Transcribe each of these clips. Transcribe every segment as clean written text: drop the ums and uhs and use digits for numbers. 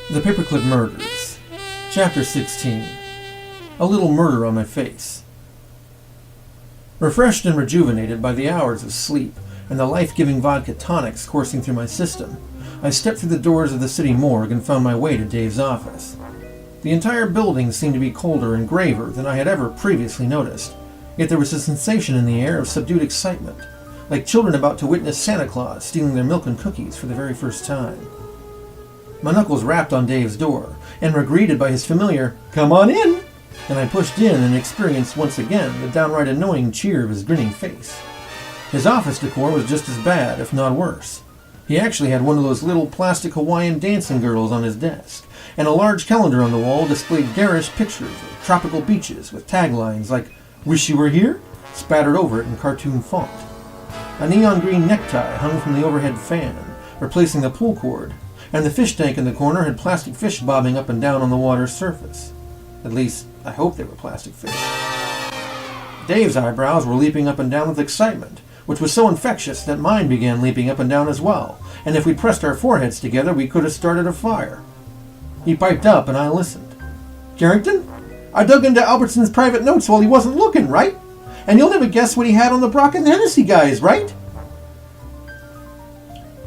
The Paperclip Murders. Chapter 16. A little murder on my face. Refreshed and rejuvenated by the hours of sleep and the life-giving vodka tonics coursing through my system, I stepped through the doors of the city morgue and found my way to Dave's office. The entire building seemed to be colder and graver than I had ever previously noticed, yet there was a sensation in the air of subdued excitement, like children about to witness Santa Claus stealing their milk and cookies for the very first time. My knuckles rapped on Dave's door, and were greeted by his familiar, "Come on in!" And I pushed in and experienced once again the downright annoying cheer of his grinning face. His office decor was just as bad, if not worse. He actually had one of those little plastic Hawaiian dancing girls on his desk, and a large calendar on the wall displayed garish pictures of tropical beaches with taglines like, "Wish you were here?" spattered over it in cartoon font. A neon green necktie hung from the overhead fan, replacing the pull cord, and the fish tank in the corner had plastic fish bobbing up and down on the water's surface. At least, I hope they were plastic fish. Dave's eyebrows were leaping up and down with excitement, which was so infectious that mine began leaping up and down as well, and if we pressed our foreheads together, we could have started a fire. He piped up, and I listened. "Carrington, I dug into Albertson's private notes while he wasn't looking, right? And you'll never guess what he had on the Brock and Hennessy guys, right?"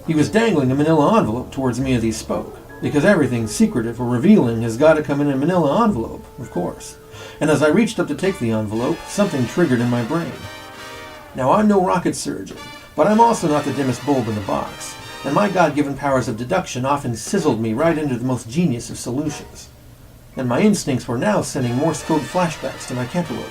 He was dangling a manila envelope towards me as he spoke, because everything secretive or revealing has got to come in a manila envelope, of course. And as I reached up to take the envelope, something triggered in my brain. Now, I'm no rocket surgeon, but I'm also not the dimmest bulb in the box, and my God-given powers of deduction often sizzled me right into the most genius of solutions. And my instincts were now sending Morse code flashbacks to my cantaloupe,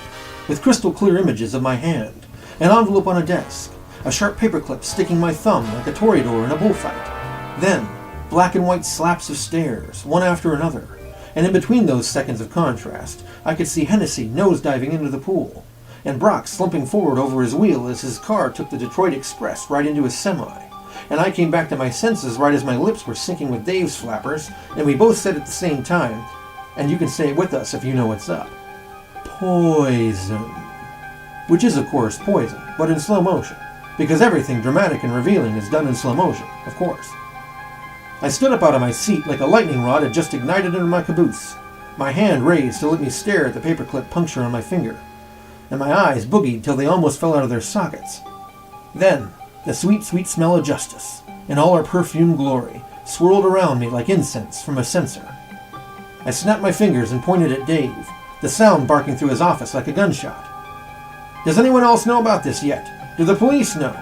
with crystal clear images of my hand, an envelope on a desk, a sharp paperclip sticking my thumb like a toreador in a bullfight. Then, black and white slaps of stairs, one after another, and in between those seconds of contrast, I could see Hennessy nose-diving into the pool, and Brock slumping forward over his wheel as his car took the Detroit Express right into a semi. And I came back to my senses right as my lips were syncing with Dave's flappers, and we both said at the same time, and you can say it with us if you know what's up, "Poison." Which is, of course, poison, but in slow motion, because everything dramatic and revealing is done in slow motion, of course. I stood up out of my seat like a lightning rod had just ignited in my caboose, my hand raised to let me stare at the paperclip puncture on my finger, and my eyes boogied till they almost fell out of their sockets. Then, the sweet, sweet smell of justice, in all her perfumed glory, swirled around me like incense from a censer. I snapped my fingers and pointed at Dave, the sound barking through his office like a gunshot. "Does anyone else know about this yet? Do the police know?"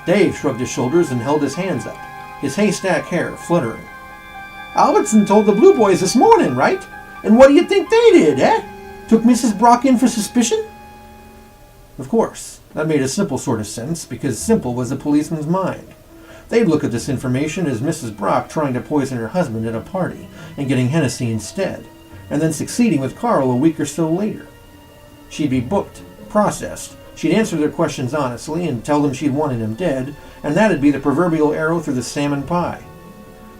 Dave shrugged his shoulders and held his hands up, his haystack hair fluttering. "Albertson told the Blue Boys this morning, right? And what do you think they did, eh? Took Mrs. Brock in for suspicion?" Of course, that made a simple sort of sense, because simple was the policeman's mind. They'd look at this information as Mrs. Brock trying to poison her husband at a party and getting Hennessy instead, and then succeeding with Carl a week or so later. She'd be booked, processed, she'd answer their questions honestly and tell them she'd wanted him dead, and that'd be the proverbial arrow through the salmon pie.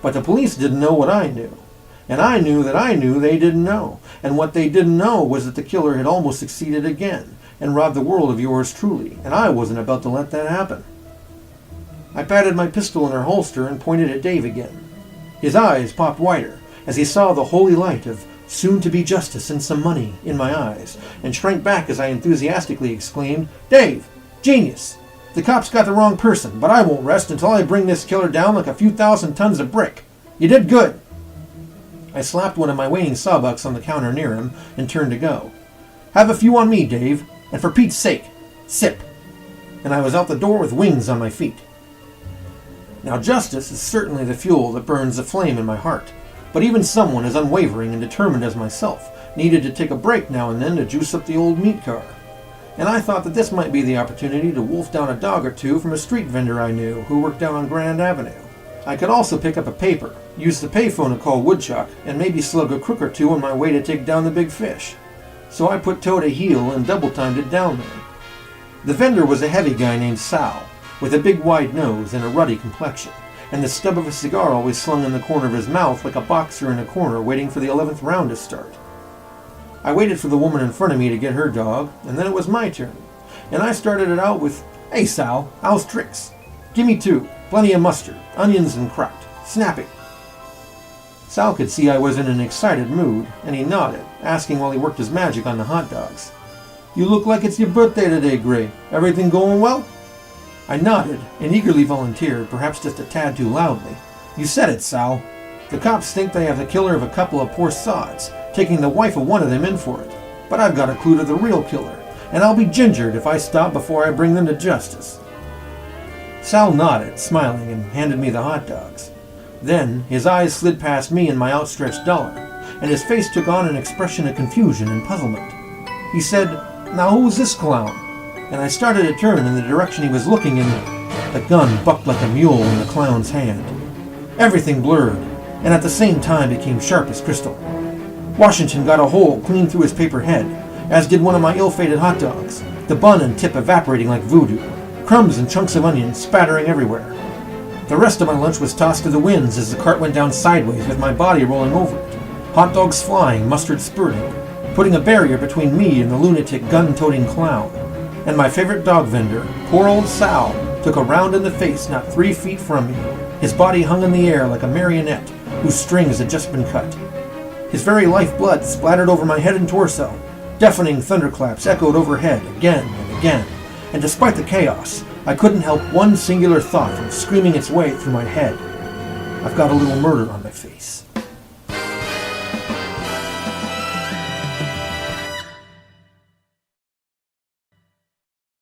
But the police didn't know what I knew, and I knew that I knew they didn't know, and what they didn't know was that the killer had almost succeeded again and robbed the world of yours truly, and I wasn't about to let that happen. I patted my pistol in her holster and pointed at Dave again. His eyes popped wider as he saw the holy light of soon-to-be justice and some money in my eyes, and shrank back as I enthusiastically exclaimed, "Dave! Genius! The cops got the wrong person, but I won't rest until I bring this killer down like a few thousand tons of brick. You did good!" I slapped one of my waning sawbucks on the counter near him and turned to go. "Have a few on me, Dave, and for Pete's sake, sip!" And I was out the door with wings on my feet. Now, justice is certainly the fuel that burns the flame in my heart, but even someone as unwavering and determined as myself needed to take a break now and then to juice up the old meat car. And I thought that this might be the opportunity to wolf down a dog or two from a street vendor I knew who worked down on Grand Avenue. I could also pick up a paper, use the payphone to call Woodchuck, and maybe slug a crook or two on my way to take down the big fish. So I put toe to heel and double-timed it down there. The vendor was a heavy guy named Sal, with a big wide nose and a ruddy complexion, and the stub of a cigar always slung in the corner of his mouth like a boxer in a corner waiting for the 11th round to start. I waited for the woman in front of me to get her dog, and then it was my turn, and I started it out with, "Hey Sal, how's tricks? Give me 2, plenty of mustard, onions and kraut, snappy." Sal could see I was in an excited mood, and he nodded, asking while he worked his magic on the hot dogs. "You look like it's your birthday today, Gray. Everything going well?" I nodded and eagerly volunteered, perhaps just a tad too loudly. "You said it, Sal. The cops think they have the killer of a couple of poor sods, taking the wife of one of them in for it. But I've got a clue to the real killer, and I'll be gingered if I stop before I bring them to justice." Sal nodded, smiling, and handed me the hot dogs. Then his eyes slid past me and my outstretched dollar, and his face took on an expression of confusion and puzzlement. He said, "Now who's this clown?" And I started to turn in the direction he was looking, and the gun bucked like a mule in the clown's hand. Everything blurred, and at the same time became sharp as crystal. Washington got a hole clean through his paper head, as did one of my ill-fated hot dogs, the bun and tip evaporating like voodoo, crumbs and chunks of onion spattering everywhere. The rest of my lunch was tossed to the winds as the cart went down sideways with my body rolling over it, hot dogs flying, mustard spurting, putting a barrier between me and the lunatic gun-toting clown. And my favorite dog vendor, poor old Sal, took a round in the face not 3 feet from me. His body hung in the air like a marionette whose strings had just been cut. His very lifeblood splattered over my head and torso. Deafening thunderclaps echoed overhead again and again, and despite the chaos, I couldn't help one singular thought from screaming its way through my head. I've got a little murder on my face.